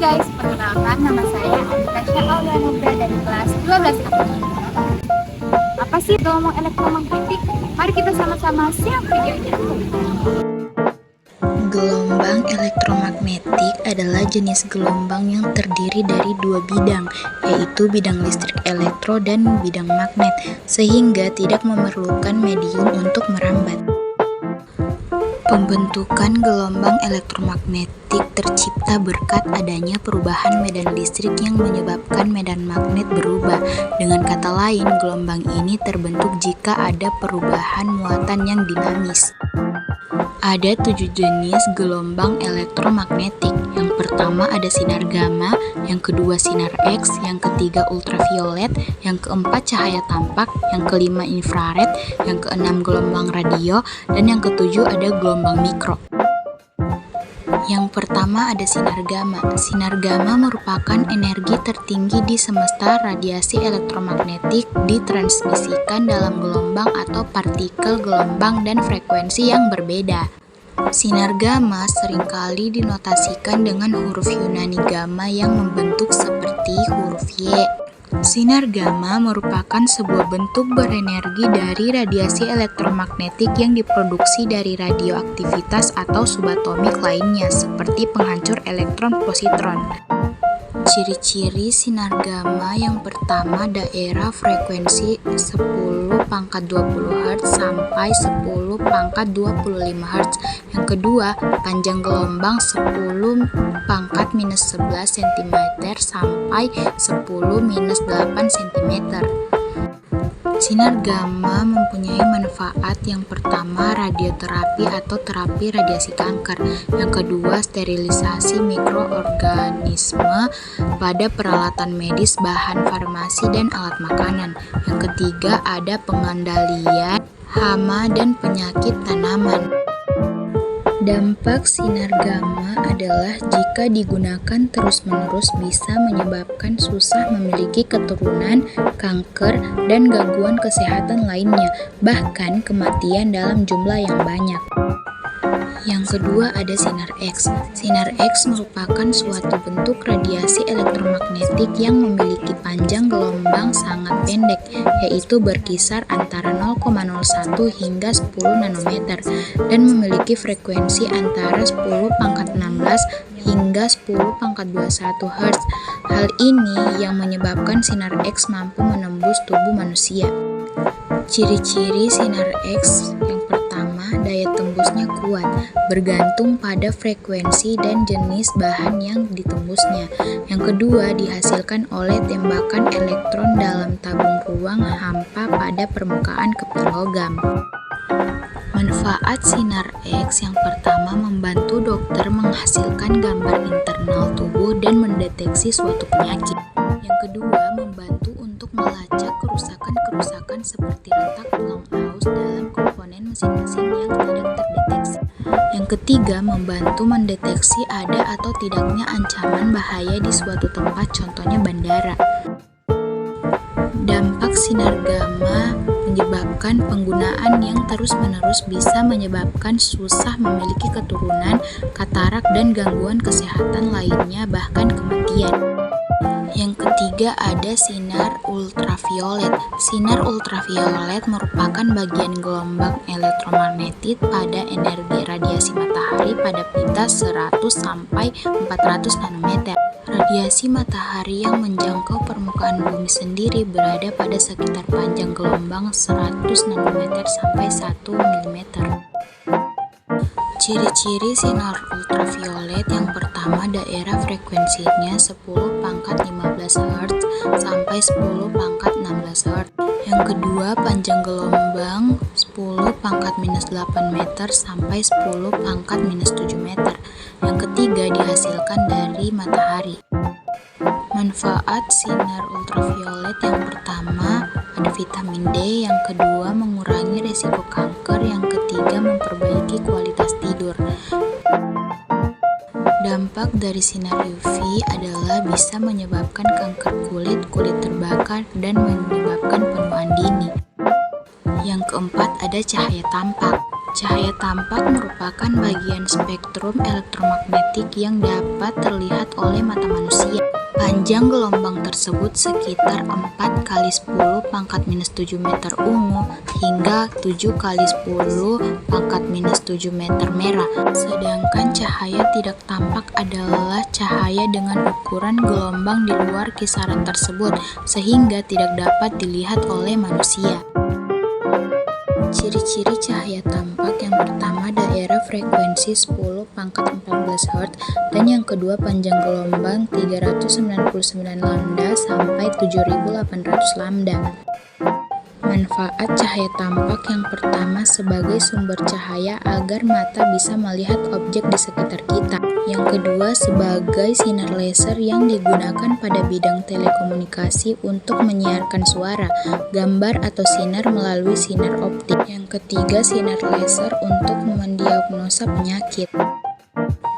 guys, perkenalkan nama saya Anastasia Aulianubra dari kelas 12A. Apa sih gelombang elektromagnetik? Mari kita sama-sama simak videonya. Gelombang elektromagnetik adalah jenis gelombang yang terdiri dari dua bidang, yaitu bidang listrik elektro dan bidang magnet, sehingga tidak memerlukan medium untuk merambat. Pembentukan gelombang elektromagnetik tercipta berkat adanya perubahan medan listrik yang menyebabkan medan magnet berubah. Dengan kata lain, gelombang ini terbentuk jika ada perubahan muatan yang dinamis. Ada 7 jenis gelombang elektromagnetik. Yang pertama ada sinar gamma, yang kedua sinar X, yang ketiga ultraviolet, yang keempat cahaya tampak, yang kelima infrared, yang keenam gelombang radio, dan yang ketujuh ada gelombang mikro. Yang pertama ada sinar gamma. Sinar gamma merupakan energi tertinggi di semesta. Radiasi elektromagnetik ditransmisikan dalam gelombang atau partikel gelombang dan frekuensi yang berbeda. Sinar gamma seringkali dinotasikan dengan huruf Yunani gamma yang membentuk seperti huruf Y. Sinar gamma merupakan sebuah bentuk berenergi dari radiasi elektromagnetik yang diproduksi dari radioaktivitas atau subatomik lainnya, seperti penghancur elektron positron. Ciri-ciri sinar gamma yang pertama daerah frekuensi 10⁻20 Hz sampai 10⁻25 Hz. Yang kedua, panjang gelombang 10⁻11 cm sampai 10⁻8 cm. Sinar gamma mempunyai manfaat. Yang pertama, radioterapi atau terapi radiasi kanker. Yang kedua, sterilisasi mikroorganisme pada peralatan medis, bahan farmasi, dan alat makanan. Yang ketiga, ada pengendalian hama dan penyakit tanaman. Dampak sinar gamma adalah jika digunakan terus-menerus bisa menyebabkan susah memiliki keturunan, kanker, dan gangguan kesehatan lainnya, bahkan kematian dalam jumlah yang banyak. Yang kedua ada sinar X. Sinar X merupakan suatu bentuk radiasi elektromagnetik yang memiliki panjang gelombang sangat pendek, yaitu berkisar antara 0,01 hingga 10 nanometer, dan memiliki frekuensi antara 10⁻16 hingga 10⁻21 Hz. Hal ini yang menyebabkan sinar X mampu menembus tubuh manusia. Ciri-ciri sinar X yang pertama, daya tembusnya kuat, bergantung pada frekuensi dan jenis bahan yang ditembusnya. Yang kedua, dihasilkan oleh tembakan elektron dalam tabung ruang hampa pada permukaan keping logam. Manfaat sinar X yang pertama, membantu dokter menghasilkan gambar internal tubuh dan mendeteksi suatu penyakit. Yang kedua, membantu untuk melacak kerusakan-kerusakan seperti retak tulang aus dalam komponen mesin-mesin yang tidak terdeteksi. Yang ketiga, membantu mendeteksi ada atau tidaknya ancaman bahaya di suatu tempat, contohnya bandara. Dampak sinar gamma menyebabkan penggunaan yang terus-menerus bisa menyebabkan susah memiliki keturunan, katarak, dan gangguan kesehatan lainnya, bahkan kematian. Yang ketiga ada sinar ultraviolet. Sinar ultraviolet merupakan bagian gelombang elektromagnetik pada energi radiasi matahari pada pita 100 sampai 400 nanometer. Radiasi matahari yang menjangkau permukaan bumi sendiri berada pada sekitar panjang gelombang 100 nanometer sampai 1 mm. Ciri-ciri sinar ultraviolet yang pertama, daerah frekuensinya 10⁻15 Hz sampai 10⁻16 Hz. Yang kedua, panjang gelombang 10⁻8 meter sampai 10⁻7 meter. Yang ketiga, dihasilkan dari matahari. Manfaat sinar ultraviolet yang pertama, ada vitamin D, yang kedua mengurangi risiko kanker, yang ketiga memperbaiki kualitas tidur. Dampak dari sinar UV adalah bisa menyebabkan kanker kulit, kulit terbakar, dan menyebabkan penuaan dini. Yang keempat ada cahaya tampak. Cahaya tampak merupakan bagian spektrum elektromagnetik yang dapat terlihat oleh mata manusia. Panjang gelombang tersebut sekitar 4 kali 10 pangkat minus 7 meter ungu hingga 7 kali 10 pangkat minus 7 meter merah. Sedangkan cahaya tidak tampak adalah cahaya dengan ukuran gelombang di luar kisaran tersebut sehingga tidak dapat dilihat oleh manusia. Ciri-ciri cahaya tampak yang pertama daerah frekuensi 10 pangkat 14 Hz dan yang kedua panjang gelombang 399 lambda sampai 7800 lambda. Manfaat cahaya tampak yang pertama sebagai sumber cahaya agar mata bisa melihat objek di sekitar kita. Yang kedua sebagai sinar laser yang digunakan pada bidang telekomunikasi untuk menyiarkan suara, gambar atau sinar melalui sinar optik. Yang ketiga sinar laser untuk mendiagnosa penyakit.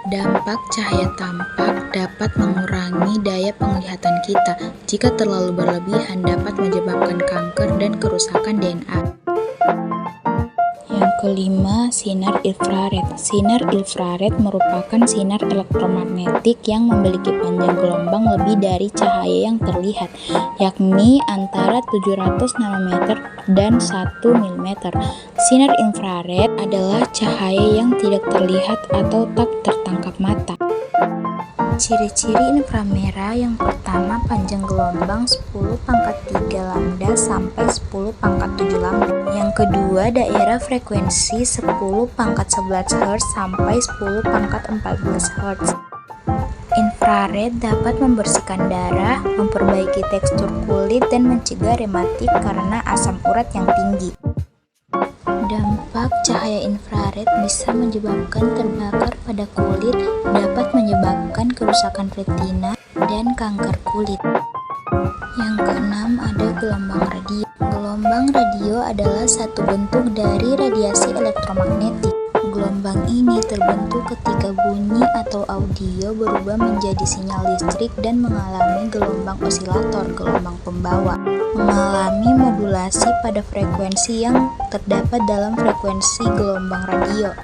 Dampak cahaya tampak dapat mengurangi daya penglihatan kita. Jika terlalu berlebihan dapat menyebabkan kanker dan kerusakan DNA. Yang kelima, sinar infrared. Sinar infrared merupakan sinar elektromagnetik yang memiliki panjang gelombang lebih dari cahaya yang terlihat, yakni antara 700 nanometer dan 1 mm. Sinar infrared adalah cahaya yang tidak terlihat atau tak tertangkap mata. Ciri-ciri inframerah yang pertama panjang gelombang 10 pangkat 3 lambda sampai 10 pangkat 7 lambda. Yang kedua daerah frekuensi 10 pangkat 11 Hz sampai 10 pangkat 14 Hz. Infrared dapat membersihkan darah, memperbaiki tekstur kulit dan mencegah rematik karena asam urat yang tinggi. Dampak cahaya infrared bisa menyebabkan terbakar pada kulit, dapat menyebabkan kerusakan retina dan kanker kulit. Yang keenam ada gelombang radio. Gelombang radio adalah satu bentuk dari radiasi elektromagnetik. Gelombang ini terbentuk ketika bunyi atau audio berubah menjadi sinyal listrik dan mengalami gelombang osilator, gelombang pembawa, mengalami modulasi pada frekuensi yang terdapat dalam frekuensi gelombang radio.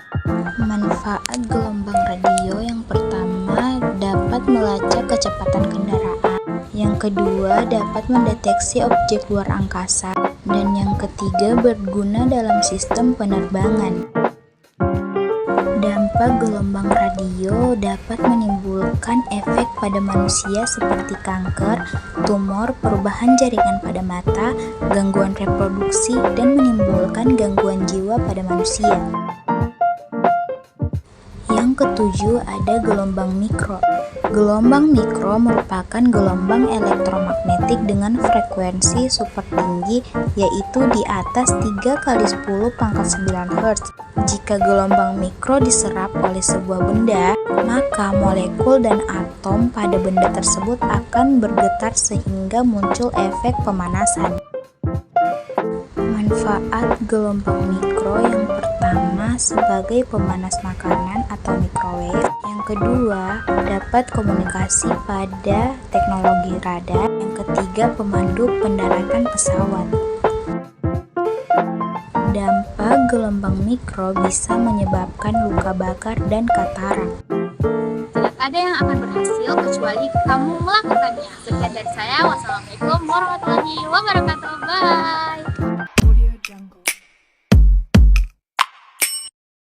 Manfaat gelombang radio yang pertama dapat melacak kecepatan kendaraan, yang kedua dapat mendeteksi objek luar angkasa, dan yang ketiga berguna dalam sistem penerbangan. Dampak gelombang radio dapat menimbulkan efek pada manusia seperti kanker, tumor, perubahan jaringan pada mata, gangguan reproduksi, dan menimbulkan gangguan jiwa pada manusia. Yang ketujuh ada gelombang mikro. Gelombang mikro merupakan gelombang elektromagnetik dengan frekuensi super tinggi, yaitu di atas 3 kali 10 pangkat 9 Hz. Jika gelombang mikro diserap oleh sebuah benda, maka molekul dan atom pada benda tersebut akan bergetar sehingga muncul efek pemanasan. Manfaat gelombang mikro yang pertama sebagai pemanas makanan atau microwave. Yang kedua, dapat komunikasi pada teknologi radar. Yang ketiga, pemandu pendaratan pesawat. Dampak gelombang mikro bisa menyebabkan luka bakar dan katarak. Tidak ada yang akan berhasil kecuali kamu melakukannya. Sekian dari saya. Wassalamualaikum warahmatullahi wabarakatuh. Bye.